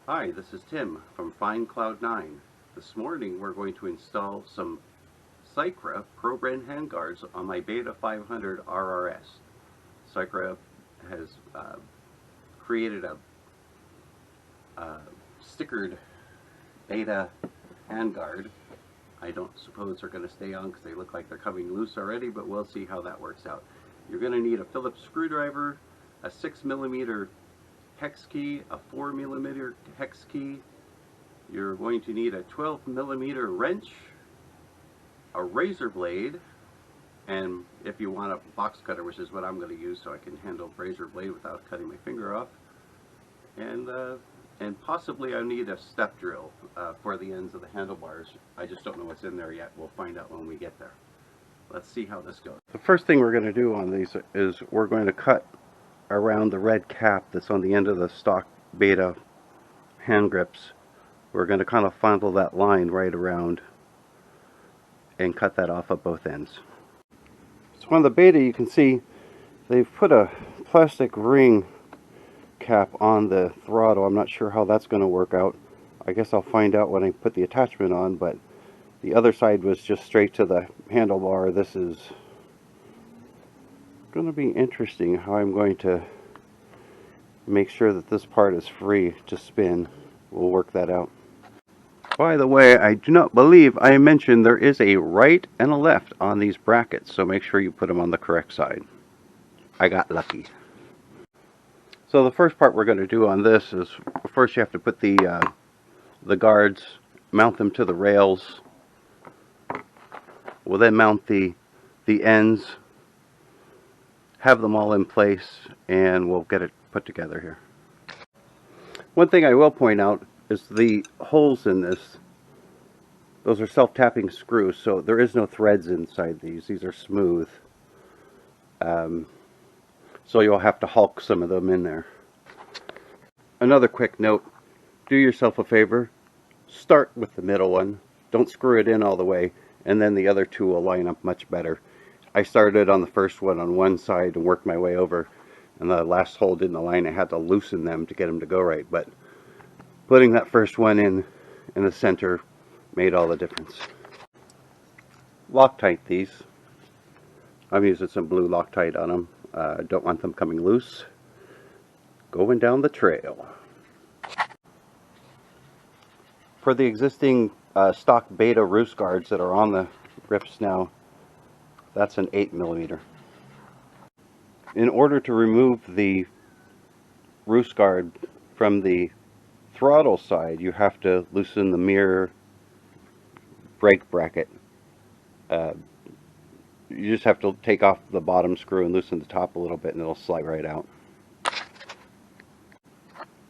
Hi, this is Tim from Find Cloud 9. This morning we're going to install some Sycra ProBrand handguards on my Beta 500 RRS. Sycra has created a stickered Beta handguard. I don't suppose they're going to stay on because they look like they're coming loose already, but we'll see how that works out. You're going to need a Phillips screwdriver, a 6mm hex key, a 4mm hex key. You're going to need a 12mm wrench, a razor blade, and if you want a box cutter, which is what I'm going to use so I can handle razor blade without cutting my finger off, and possibly I need a step drill for the ends of the handlebars. I just don't know what's in there yet. We'll find out when we get there. Let's see how this goes. The first thing we're going to do on these is we're going to cut around the red cap that's on the end of the stock Beta hand grips. We're going to kind of fondle that line right around and cut that off at both ends. So on the Beta, you can see they've put a plastic ring cap on the throttle. I'm not sure how that's going to work out. I guess I'll find out when I put the attachment on, but the other side was just straight to the handlebar. This is going to be interesting how I'm going to make sure that this part is free to spin. We'll work that out. By the way, I do not believe I mentioned there is a right and a left on these brackets, so make sure you put them on the correct side. I got lucky. So the first part we're going to do on this is first you have to put the guards, mount them to the rails. We'll then mount the ends, have them all in place, and we'll get it put together here. One thing I will point out is the holes in this, those are self-tapping screws, so there is no threads inside these. These are smooth. So you'll have to hulk some of them in there. Another quick note, do yourself a favor, start with the middle one. Don't screw it in all the way, and then the other two will line up much better. I started on the first one on one side and worked my way over, and the last hole didn't align. I had to loosen them to get them to go right, but putting that first one in the center made all the difference. Loctite these. I'm using some blue Loctite on them. Don't want them coming loose going down the trail. For the existing stock Beta roost guards that are on the grips now, that's an 8mm. In order to remove the roost guard from the throttle side, you have to loosen the mirror brake bracket. You just have to take off the bottom screw and loosen the top a little bit, and it'll slide right out.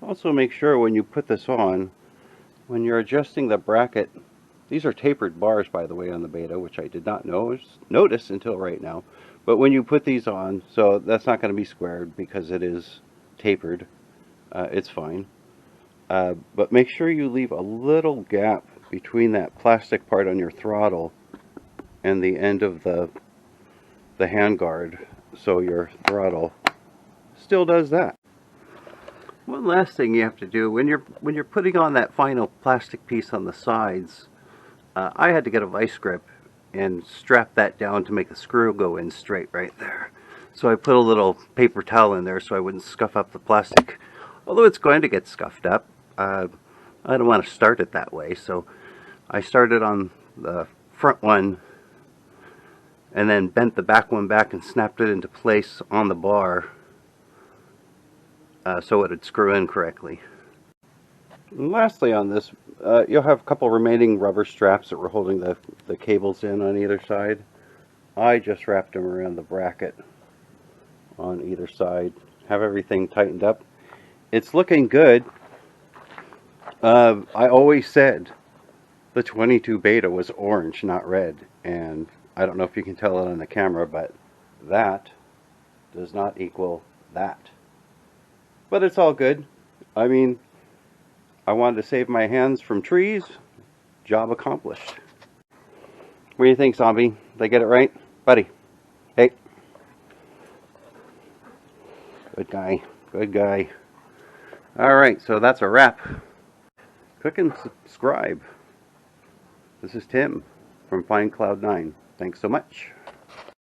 Also, make sure when you put this on, when you're adjusting the bracket, these are tapered bars, by the way, on the Beta, which I did not notice until right now. But when you put these on, so that's not going to be squared because it is tapered. It's fine. But make sure you leave a little gap between that plastic part on your throttle and the end of the handguard, so your throttle still does that. One last thing you have to do when you're putting on that final plastic piece on the sides, I had to get a vice grip and strap that down to make the screw go in straight right there. So I put a little paper towel in there so I wouldn't scuff up the plastic. Although it's going to get scuffed up, I don't want to start it that way. So I started on the front one and then bent the back one back and snapped it into place on the bar so it would screw in correctly. And lastly on this, you'll have a couple remaining rubber straps that were holding the cables in on either side. I just wrapped them around the bracket on either side, have everything tightened up. It's looking good. I always said the 22 Beta was orange, not red, and I don't know if you can tell it on the camera, but that does not equal that. But it's all good. I mean, I wanted to save my hands from trees. Job accomplished. What do you think, Zombie? Did I get it right? Buddy. Hey. Good guy. Good guy. Alright, so that's a wrap. click and subscribe. This is Tim from Find Cloud 9. Thanks so much.